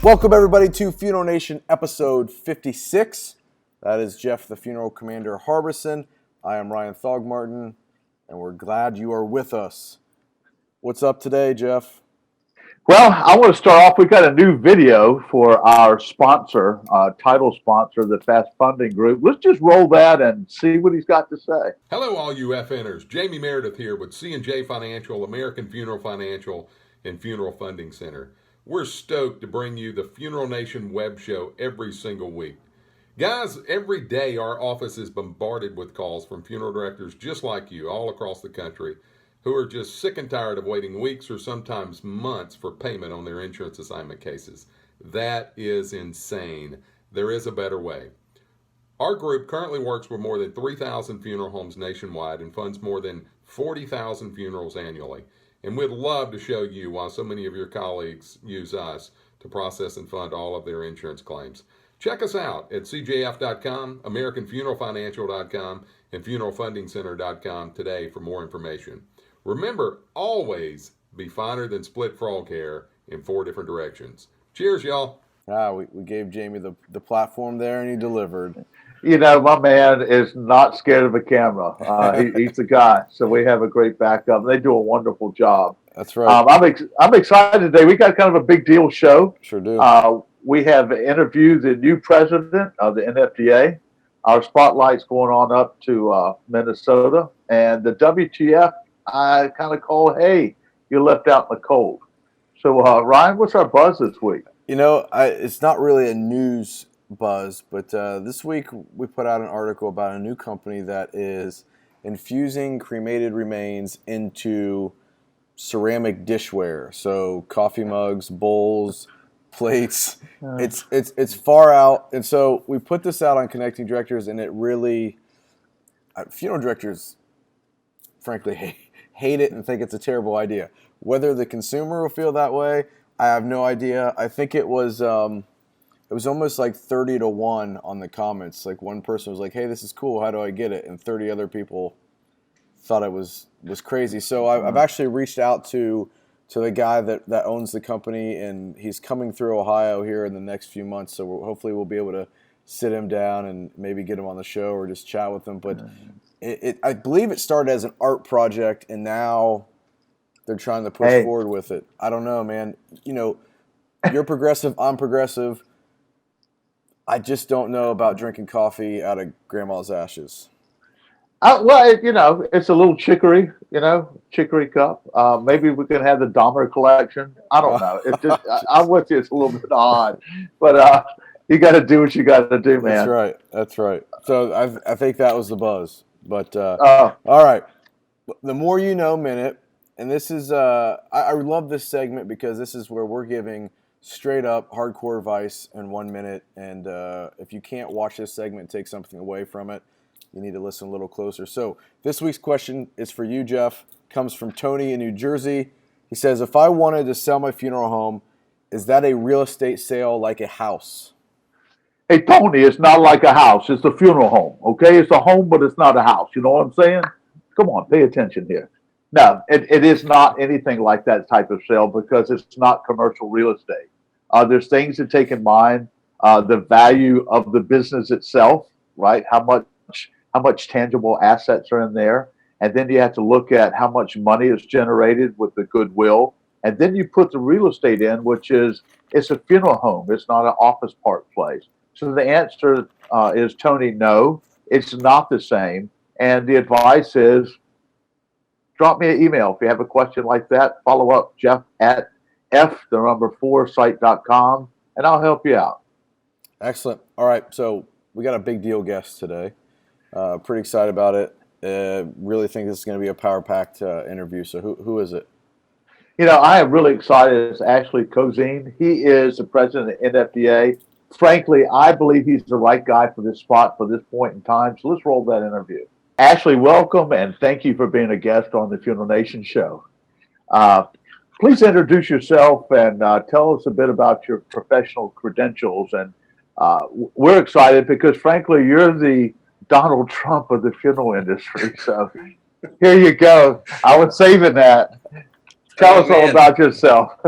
Welcome everybody to Funeral Nation episode 56. That is Jeff, the Funeral Commander Harbison. I am Ryan Thogmartin, and we're glad you are with us. What's up today, Jeff? Well, I want to start off. We've got a new video for our sponsor, title sponsor, the Fast Funding Group. Let's just roll that and see what he's got to say. Hello, all you FNers. Jamie Meredith here with C&J Financial, American Funeral Financial, and Funeral Funding Center. We're stoked to bring you the Funeral Nation web show every single week. Guys, every day our office is bombarded with calls from funeral directors just like you all across the country who are just sick and tired of waiting weeks or sometimes months for payment on their insurance assignment cases. That is insane. There is a better way. Our group currently works with more than 3,000 funeral homes nationwide and funds more than 40,000 funerals annually. And we'd love to show you why so many of your colleagues use us to process and fund all of their insurance claims. Check us out at cjf.com, americanfuneralfinancial.com, and funeralfundingcenter.com today for more information. Remember, always be finer than split frog hair in 4 different directions. Cheers, y'all. We gave Jamie the platform there, and he delivered. You know, my man is not scared of a camera. He's the guy. So we have a great backup. They do a wonderful job. That's right. I'm excited today. We got kind of a big deal show. Sure do. We have interviewed the new president of the NFDA. Our spotlight's going on up to Minnesota. And the WTF, I kind of call, hey, you're left out in the cold. So, Ryan, what's our buzz this week? You know, it's not really a news buzz, but this week we put out an article about a new company that is infusing cremated remains into ceramic dishware. So coffee mugs, bowls, plates. It's far out. And so we put this out on Connecting Directors, and it really, funeral directors, frankly, hate it and think it's a terrible idea. Whether the consumer will feel that way, I have no idea. I think it was almost like 30-1 on the comments. Like one person was like, "Hey, this is cool. How do I get it?" And 30 other people thought it was crazy. So I've actually reached out to the guy that owns the company, and he's coming through Ohio here in the next few months. So hopefully we'll be able to sit him down and maybe get him on the show or just chat with him. But I believe it started as an art project, and now they're trying to push forward with it. I don't know, man. You know, you're progressive, I'm progressive. I just don't know about drinking coffee out of grandma's ashes. Well, you know, it's a little chicory, chicory cup. Maybe we can have the Dahmer collection. I don't know. It's just, I'm with you. It's a little bit odd, but you got to do what you got to do, man. That's right. So I think that was the buzz. But all right, the more you know minute, and this is I love this segment because this is where we're giving straight up hardcore advice in 1 minute. And if you can't watch this segment, take something away from it. You need to listen a little closer. So this week's question is for you, Jeff. Comes from Tony in New Jersey. He says, if I wanted to sell my funeral home, is that a real estate sale like a house? Hey, Tony, it's not like a house. It's a funeral home, okay? It's a home, but it's not a house. You know what I'm saying? Come on, pay attention here. No, it is not anything like that type of sale because it's not commercial real estate. There's things to take in mind. The value of the business itself, right? How much tangible assets are in there. And then you have to look at how much money is generated with the goodwill. And then you put the real estate in, which is, it's a funeral home. It's not an office park place. So the answer is, Tony, no, it's not the same. And the advice is, drop me an email if you have a question like that. Follow up, Jeff at f4site.com, and I'll help you out. Excellent. All right, so we got a big deal guest today. Pretty excited about it. Really think this is going to be a power-packed interview. So who is it? You know, I am really excited. It's Ashley Cozine. He is the president of NFDA. Frankly, I believe he's the right guy for this spot for this point in time. So let's roll that interview. Ashley, welcome, and thank you for being a guest on the Funeral Nation show. Please introduce yourself and tell us a bit about your professional credentials. And we're excited because, frankly, you're the Donald Trump of the funeral industry. So here you go. I was saving that. Tell us all about yourself.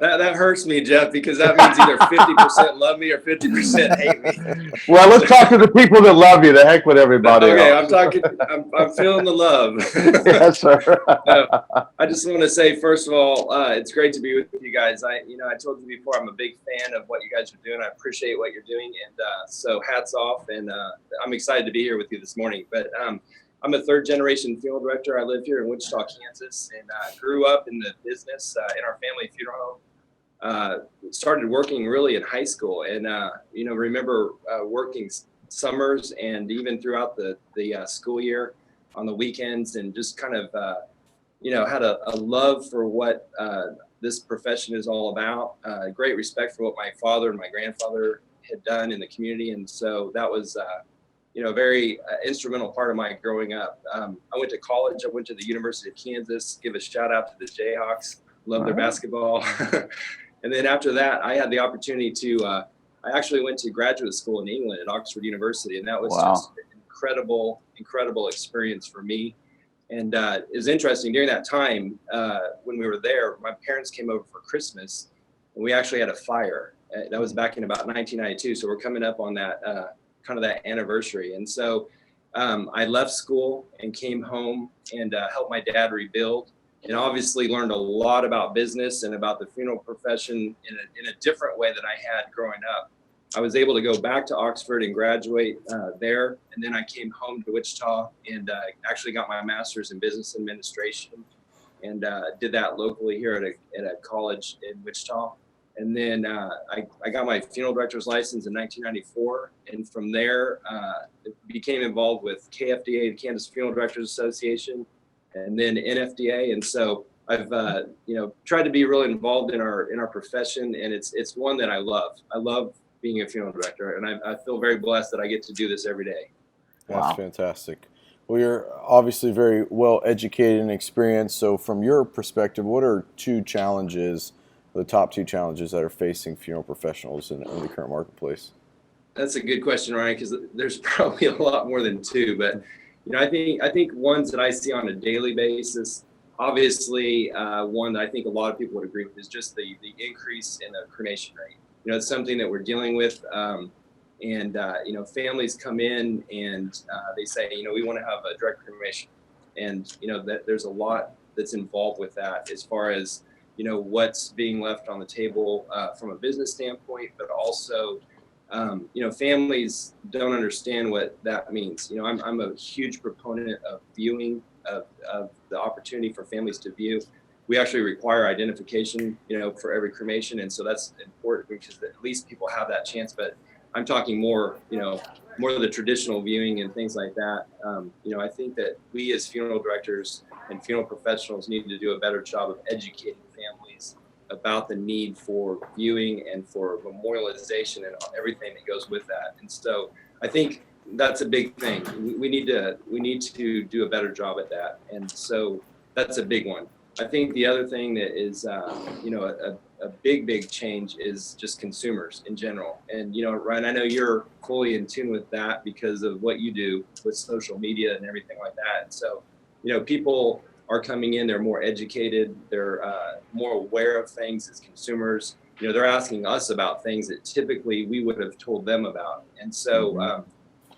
That hurts me, Jeff, because that means either 50% love me or 50% hate me. Well, let's talk to the people that love you. The heck with everybody Okay, else. I'm feeling the love. Yes, sir. I just want to say, first of all, it's great to be with you guys. I told you before, I'm a big fan of what you guys are doing. I appreciate what you're doing, and so hats off. And I'm excited to be here with you this morning. But I'm a third-generation funeral director. I live here in Wichita, Kansas, and grew up in the business in our family funeral home. Started working really in high school, and remember working summers and even throughout the school year on the weekends, and just kind of had a love for what this profession is all about. Great respect for what my father and my grandfather had done in the community, and so that was a very instrumental part of my growing up. I went to college. I went to the University of Kansas. Give a shout out to the Jayhawks. Love their basketball. And then after that, I had the opportunity to, I actually went to graduate school in England at Oxford University. And that was just an incredible experience for me. And it was interesting during that time when we were there, my parents came over for Christmas and we actually had a fire. That was back in about 1992. So we're coming up on that kind of that anniversary. And so I left school and came home and helped my dad rebuild. And obviously learned a lot about business and about the funeral profession in a different way than I had growing up. I was able to go back to Oxford and graduate there. And then I came home to Wichita and actually got my master's in business administration and did that locally here at a college in Wichita. And then I got my funeral director's license in 1994. And from there, became involved with KFDA, the Kansas Funeral Directors Association, and then NFDA. And so I've, tried to be really involved in our profession, and it's one that I love. I love being a funeral director, and I feel very blessed that I get to do this every day. That's fantastic. Well, you're obviously very well educated and experienced. So from your perspective, what are the top two challenges that are facing funeral professionals in the current marketplace? That's a good question, Ryan, because there's probably a lot more than two, but I think ones that I see on a daily basis, obviously one that I think a lot of people would agree with is just the increase in the cremation rate. It's something that we're dealing with. Families come in and they say, we want to have a direct cremation. And, that there's a lot that's involved with that as far as, what's being left on the table from a business standpoint, but also families don't understand what that means. I'm a huge proponent of viewing, of the opportunity for families to view. We actually require identification, for every cremation. And so that's important because at least people have that chance. But I'm talking more of the traditional viewing and things like that. I think that we as funeral directors and funeral professionals need to do a better job of educating families about the need for viewing and for memorialization and everything that goes with that. And so I think that's a big thing. We need to do a better job at that. And so that's a big one. I think the other thing that is, a big change is just consumers in general. And, Ryan, I know you're fully in tune with that because of what you do with social media and everything like that. And so, people are coming in, they're more educated, they're more aware of things as consumers. They're asking us about things that typically we would have told them about. And so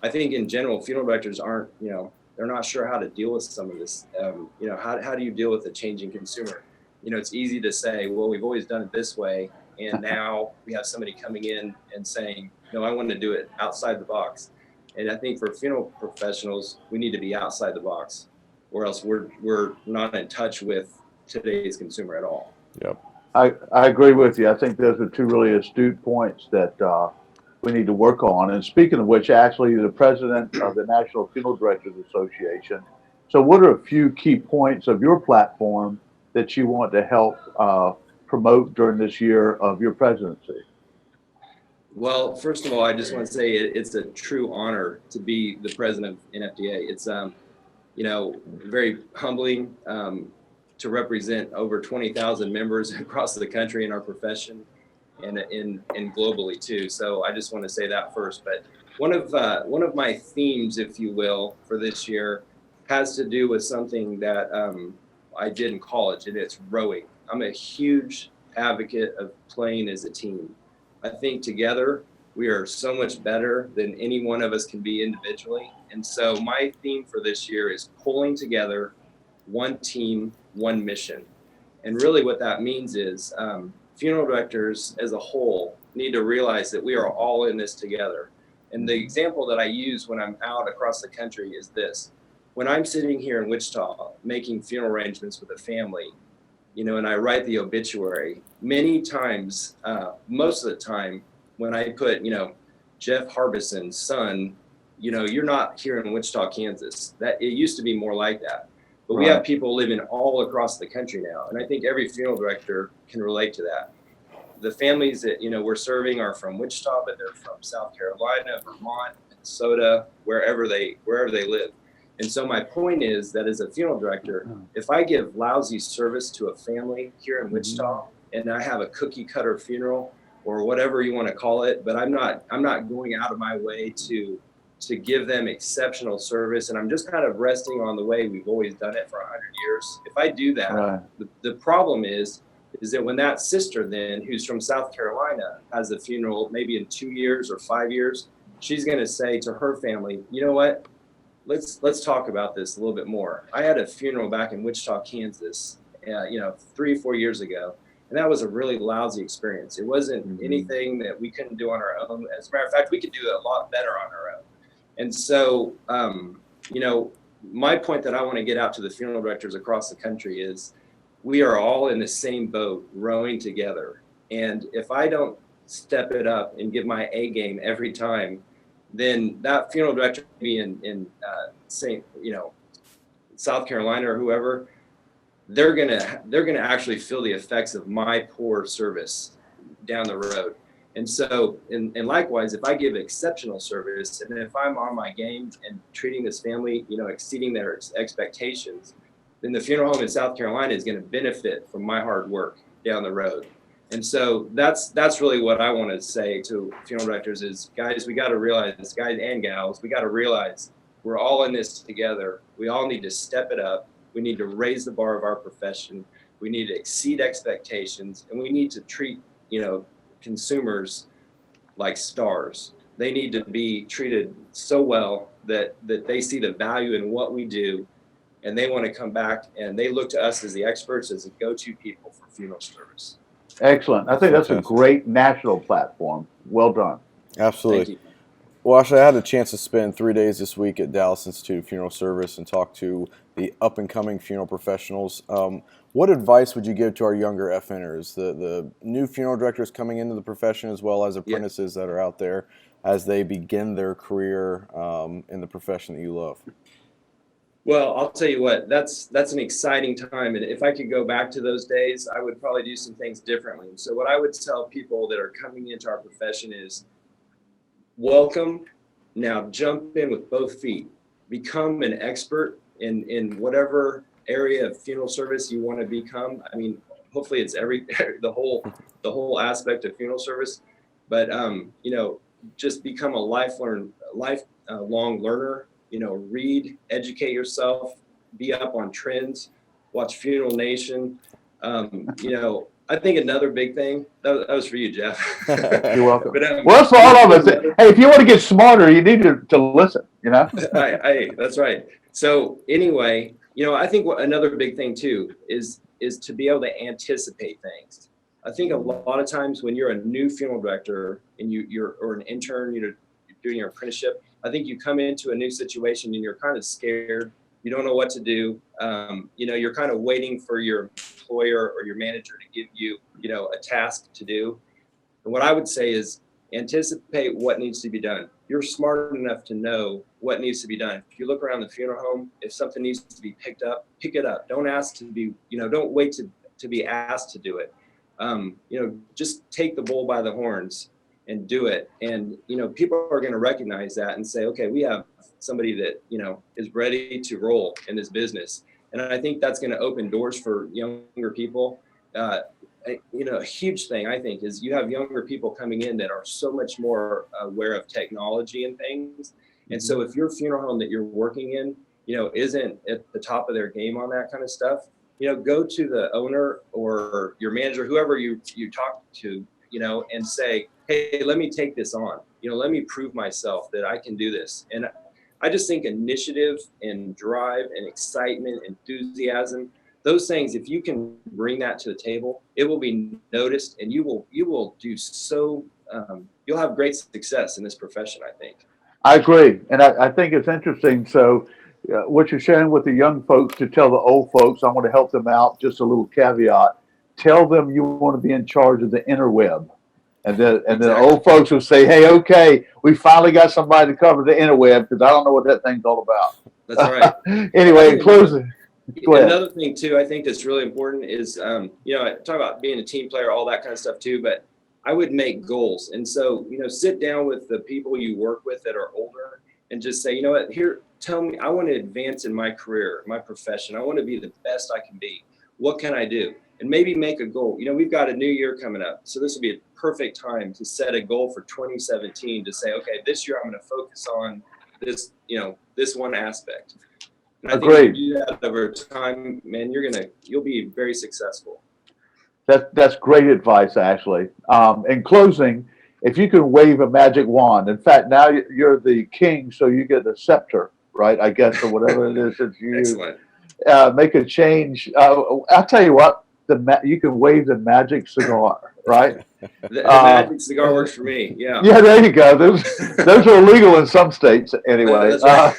I think in general, funeral directors aren't, they're not sure how to deal with some of this. How do you deal with a changing consumer? It's easy to say, well, we've always done it this way. And now we have somebody coming in and saying, no, I want to do it outside the box. And I think for funeral professionals, we need to be outside the box, or else we're not in touch with today's consumer at all. Yep. I agree with you. I think those are two really astute points that we need to work on. And speaking of which, actually, you're the president of the National Funeral Directors Association. So what are a few key points of your platform that you want to help promote during this year of your presidency? Well, first of all, I just want to say it's a true honor to be the president of NFDA. It's, very humbling to represent over 20,000 members across the country in our profession and globally too. So I just want to say that first. But one of my themes, if you will, for this year has to do with something that I did in college, and it's rowing. I'm a huge advocate of playing as a team. I think together we are so much better than any one of us can be individually. And so my theme for this year is pulling together, one team, one mission. And really what that means is funeral directors as a whole need to realize that we are all in this together. And the example that I use when I'm out across the country is this. When I'm sitting here in Wichita making funeral arrangements with a family, and I write the obituary, many times, most of the time, when I put, Jeff Harbison's son, you're not here in Wichita, Kansas. That it used to be more like that. But we have people living all across the country now. And I think every funeral director can relate to that. The families that, we're serving are from Wichita, but they're from South Carolina, Vermont, Minnesota, wherever they live. And so my point is that as a funeral director, if I give lousy service to a family here in Wichita and I have a cookie cutter funeral or whatever you want to call it, but I'm not going out of my way to give them exceptional service, and I'm just kind of resting on the way we've always done it for 100 years. If I do that, the problem is that when that sister then, who's from South Carolina, has a funeral maybe in 2 years or 5 years, she's going to say to her family, you know what? Let's talk about this a little bit more. I had a funeral back in Wichita, Kansas, 3 or 4 years ago, and that was a really lousy experience. It wasn't anything that we couldn't do on our own. As a matter of fact, we could do it a lot better on our own. And so, my point that I want to get out to the funeral directors across the country is we are all in the same boat rowing together. And if I don't step it up and give my A game every time, then that funeral director be in South Carolina or whoever, they're gonna actually feel the effects of my poor service down the road. And so, and likewise, if I give exceptional service, and if I'm on my game and treating this family, exceeding their expectations, then the funeral home in South Carolina is going to benefit from my hard work down the road. And so that's really what I want to say to funeral directors is, guys, we got to realize, guys and gals, we got to realize we're all in this together. We all need to step it up. We need to raise the bar of our profession. We need to exceed expectations, and we need to treat, consumers like stars. They need to be treated so well that they see the value in what we do, and they want to come back and they look to us as the experts, as the go-to people for funeral service. Excellent. I think that's a great national platform. Well done. Absolutely. Thank you. Well, actually, I had a chance to spend 3 days this week at Dallas Institute of Funeral Service and talk to the up-and-coming funeral professionals. What advice would you give to our younger FNers, the new funeral directors coming into the profession, as well as apprentices that are out there as they begin their career in the profession that you love? Well, I'll tell you what, that's an exciting time. And if I could go back to those days, I would probably do some things differently. So what I would tell people that are coming into our profession is, welcome. Now jump in with both feet. Become an expert in whatever area of funeral service you want to become. I mean, hopefully it's the whole aspect of funeral service, but just become a lifelong learner. Read, educate yourself, be up on trends, watch Funeral Nation. I think another big thing, that was for you, Jeff. You're welcome. But, well, that's for all of us. Hey, if you want to get smarter, you need to listen, That's right. So anyway, I think another big thing too is to be able to anticipate things. I think a lot of times when you're a new funeral director and or an intern, you're doing your apprenticeship, I think you come into a new situation and you're kind of scared. You don't know what to do. You're kind of waiting for your employer or your manager to give you, a task to do. And what I would say is anticipate what needs to be done. You're smart enough to know what needs to be done. If you look around the funeral home, if something needs to be picked up, pick it up. Don't ask to be, don't wait to be asked to do it. Just take the bull by the horns and do it. And, people are going to recognize that and say, okay, we have somebody that, is ready to roll in this business. And I think that's going to open doors for younger people. A huge thing I think is you have younger people coming in that are so much more aware of technology and things. And so if your funeral home that you're working in, isn't at the top of their game on that kind of stuff, go to the owner or your manager, whoever you talk to, and say, hey, let me take this on. Let me prove myself that I can do this. And I just think initiative and drive and excitement, enthusiasm, those things, if you can bring that to the table, it will be noticed, and you will do so. You'll have great success in this profession, I think. I agree. And I think it's interesting. So what you're sharing with the young folks to tell the old folks, I want to help them out. Just a little caveat. Tell them you want to be in charge of the interweb. And then the old folks will say, hey, okay, we finally got somebody to cover the interweb because I don't know what that thing's all about. That's right. Anyway, in closing. Another thing, too, I think that's really important is, I talk about being a team player, all that kind of stuff, too, but I would make goals. And so, sit down with the people you work with that are older and just say, what, here, tell me, I want to advance in my career, my profession. I want to be the best I can be. What can I do? And maybe make a goal. We've got a new year coming up. So this would be a perfect time to set a goal for 2017 to say, okay, this year I'm going to focus on this, this one aspect. And I think if you do that over time, man, you'll be very successful. That's great advice, Ashley. In closing, if you can wave a magic wand, in fact, now you're the king, so you get a scepter, right? I guess, or whatever it is that you Excellent. Make a change. I'll tell you what, you can wave the magic cigar, right? The magic cigar works for me. Yeah. Yeah, there you go. Those are illegal in some states, anyway. That's right.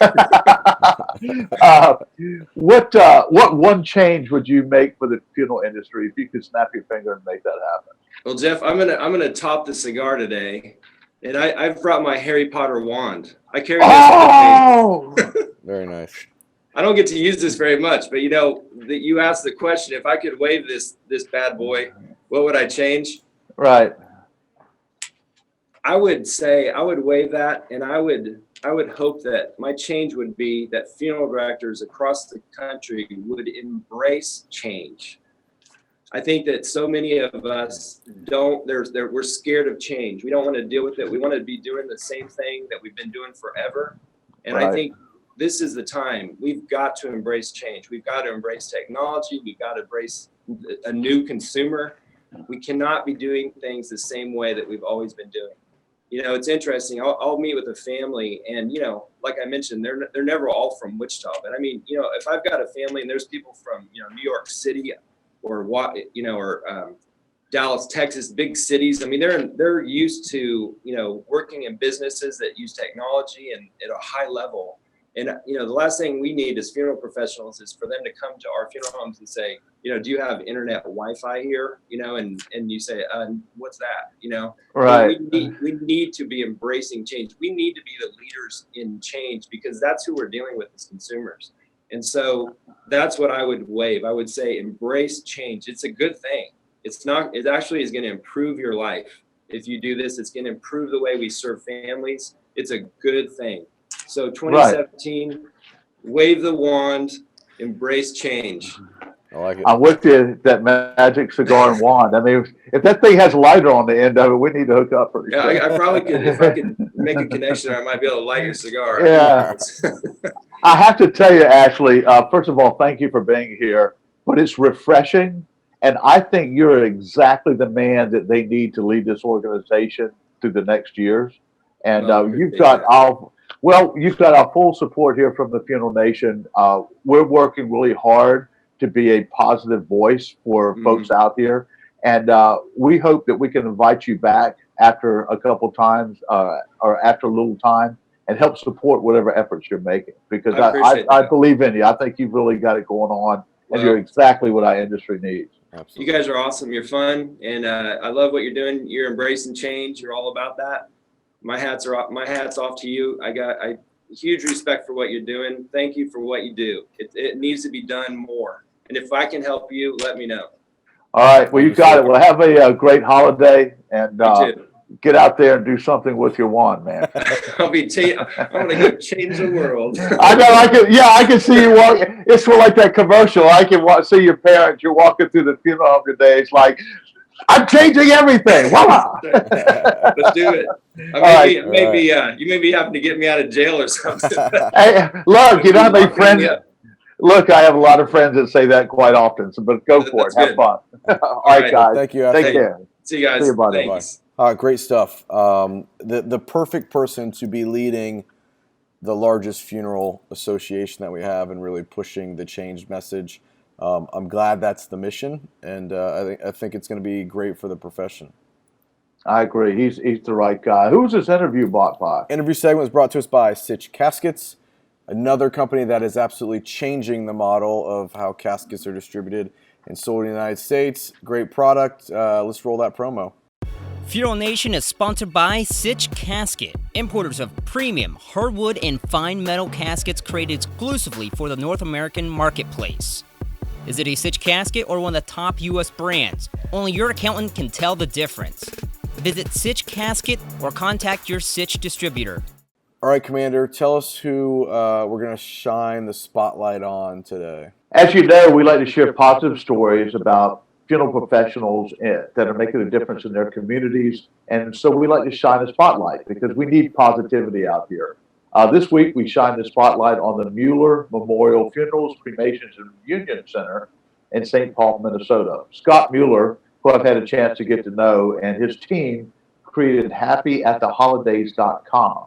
What one change would you make for the funeral industry if you could snap your finger and make that happen? Well, Jeff, I'm gonna top the cigar today, and I've brought my Harry Potter wand. I carry this. Oh, Very nice. I don't get to use this very much, but that you asked the question, if I could wave this bad boy, what would I change? Right. I would say I would wave that, and I would hope that my change would be that funeral directors across the country would embrace change. I think that so many of us don't. We're scared of change. We don't want to deal with it. We want to be doing the same thing that we've been doing forever. And Right. I think this is the time. We've got to embrace change. We've got to embrace technology. We've got to embrace a new consumer. We cannot be doing things the same way that we've always been doing. It's interesting. I'll meet with a family, and like I mentioned, they're never all from Wichita. But I mean, if I've got a family and there's people from New York City or Dallas, Texas, big cities. I mean, they're used to working in businesses that use technology and at a high level. And the last thing we need as funeral professionals is for them to come to our funeral homes and say, do you have internet Wi-Fi here? And you say, what's that? Right. We need to be embracing change. We need to be the leaders in change, because that's who we're dealing with as consumers. And so that's what I would wave. I would say embrace change. It's a good thing. It actually is going to improve your life. If you do this, it's going to improve the way we serve families. It's a good thing. So 2017, wave the wand, embrace change. I like it. I'm with you, that magic cigar and wand. I mean, if that thing has a lighter on the end of it, we need to hook up pretty Yeah, soon. I probably could. If I could make a connection, I might be able to light your cigar. Yeah. I have to tell you, Ashley, first of all, thank you for being here. But it's refreshing. And I think you're exactly the man that they need to lead this organization through the next years. And you've got our full support here from the Funeral Nation. We're working really hard to be a positive voice for folks out here. And we hope that we can invite you back after a couple times or after a little time and help support whatever efforts you're making. Because I believe in you. I think you've really got it going on, and you're exactly what our industry needs. Absolutely. You guys are awesome. You're fun. And I love what you're doing. You're embracing change. You're all about that. My hat's off to you. I huge respect for what you're doing. Thank you for what you do. It needs to be done more. And if I can help you, let me know. All right. Well, you got it. Well, have a great holiday, and get out there and do something with your wand, man. I'm going to go change the world. I know. I can see you walk. It's like that commercial. I can see your parents. You're walking through the funeral home today. It's like, I'm changing everything. Voila. Let's do it. You may be having to get me out of jail or something. Hey, look, you know how many friends. Look, I have a lot of friends that say that quite often, so but go for it. That's Have good. fun. All right, guys. Thank you. Take Ashley. care. See you guys. See you, buddy. Thanks. Great stuff. The perfect person to be leading the largest funeral association that we have and really pushing the change message. I'm glad that's the mission, and I think it's going to be great for the profession. I agree. He's the right guy. Who's this interview brought by? Interview segment was brought to us by Sitch Caskets, another company that is absolutely changing the model of how caskets are distributed and sold in the United States. Great product. Let's roll that promo. Funeral Nation is sponsored by Sitch Casket, importers of premium hardwood and fine metal caskets created exclusively for the North American marketplace. Is it a Sitch casket or one of the top U.S. brands? Only your accountant can tell the difference. Visit Sitch Casket or contact your Sitch distributor. All right, Commander, tell us who we're going to shine the spotlight on today. As you know, we like to share positive stories about funeral professionals that are making a difference in their communities. And so we like to shine a spotlight because we need positivity out here. This week, we shine the spotlight on the Mueller Memorial Funerals, Cremations, and Reunion Center in St. Paul, Minnesota. Scott Mueller, who I've had a chance to get to know, and his team created happyattheholidays.com.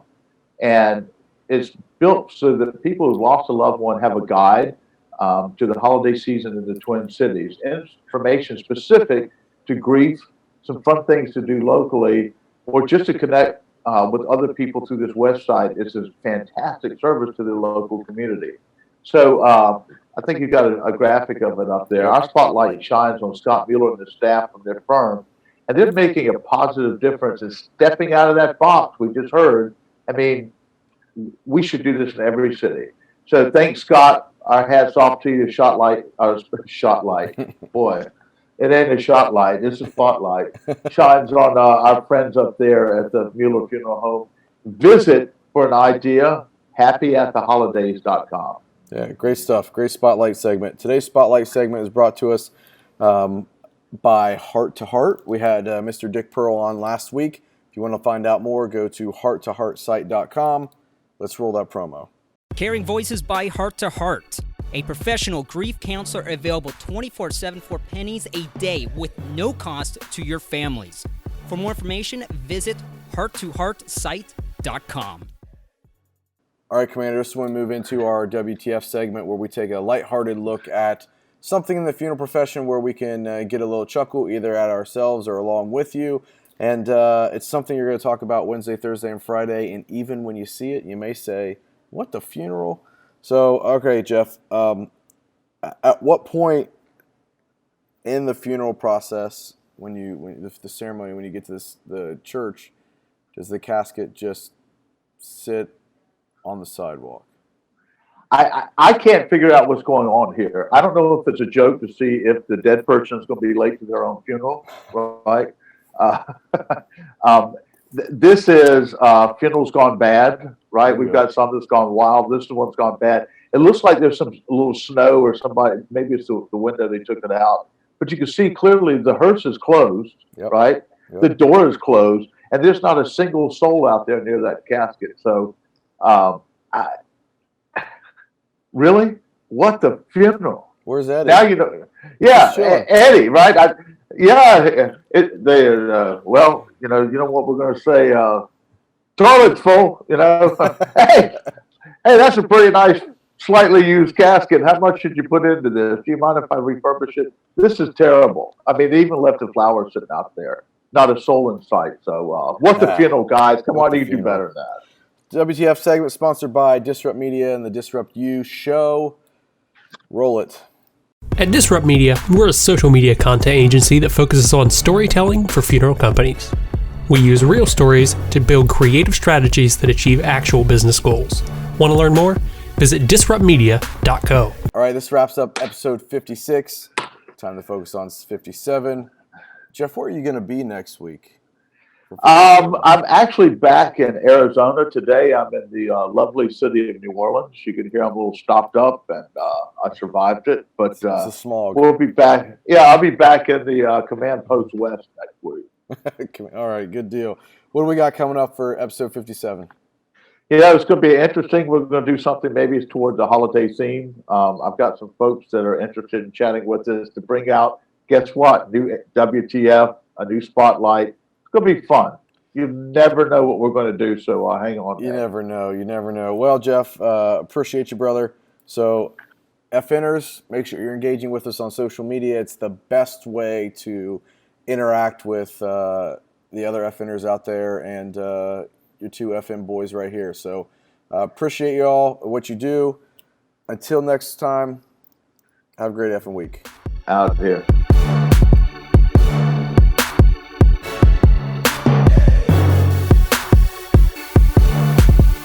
And it's built so that people who've lost a loved one have a guide to the holiday season in the Twin Cities. Information specific to grief, some fun things to do locally, or just to connect with other people through this website. It's a fantastic service to the local community. So I think you've got a graphic of it up there. Our spotlight shines on Scott Mueller and the staff from their firm, and they're making a positive difference and stepping out of that box we just heard. I mean, we should do this in every city. So thanks, Scott. Our hats off to you. Shotlight. Boy, it ain't a shot light. It's a spotlight. Shines on our friends up there at the Mueller Funeral Home. Visit for an idea, happyattheholidays.com. Yeah, great stuff. Great spotlight segment. Today's spotlight segment is brought to us by Heart to Heart. We had Mr. Dick Pearl on last week. If you want to find out more, go to hearttoheartsite.com. Let's roll that promo. Caring Voices by Heart to Heart, a professional grief counselor available 24/7 for pennies a day with no cost to your families. For more information, visit hearttoheartsite.com. All right, Commander, so we move into our WTF segment where we take a lighthearted look at something in the funeral profession where we can get a little chuckle either at ourselves or along with you. And it's something you're going to talk about Wednesday, Thursday, and Friday. And even when you see it, you may say, what, the funeral? So, okay, Jeff, at what point in the funeral process, when the ceremony, when you get to the church, does the casket just sit on the sidewalk? I can't figure out what's going on here. I don't know if it's a joke to see if the dead person is going to be late to their own funeral, right? This is funerals gone bad, right? We've got some that's gone wild. This one's gone bad. It looks like there's some little snow or somebody, maybe it's the window they took it out. But you can see clearly the hearse is closed, right? Yep. The door is closed, and there's not a single soul out there near that casket. So, really? What the funeral? Where's Eddie? Now you know. Yeah, sure. Eddie, right? Well, you know what we're going to say. Toilet's full. Hey, that's a pretty nice, slightly used casket. How much should you put into this? Do you mind if I refurbish it? This is terrible. I mean, they even left the flowers sitting out there. Not a soul in sight. So, what the funeral, guys? Come on, you do better than that. WTF segment sponsored by Disrupt Media and the Disrupt You show. Roll it. At Disrupt Media, we're a social media content agency that focuses on storytelling for funeral companies. We use real stories to build creative strategies that achieve actual business goals. Want to learn more? Visit disruptmedia.co. All right, this wraps up episode 56. Time to focus on 57. Jeff, where are you going to be next week? I'm actually back in Arizona today. I'm in the lovely city of New Orleans. You can hear I'm a little stopped up, and I survived it. But it's a smog. We'll be back. Yeah, I'll be back in the Command Post West next week. All right, good deal. What do we got coming up for episode 57? Yeah, it's going to be interesting. We're going to do something maybe towards the holiday theme. I've got some folks that are interested in chatting with us to bring out, guess what? New WTF, a new spotlight. It's going to be fun. You never know what we're going to do, so hang on. You never know. You never know. Well, Jeff, appreciate you, brother. So, FNers, make sure you're engaging with us on social media. It's the best way to interact with the other FNers out there and your two FN boys right here. So, appreciate you all, what you do. Until next time, have a great FN week. Out here.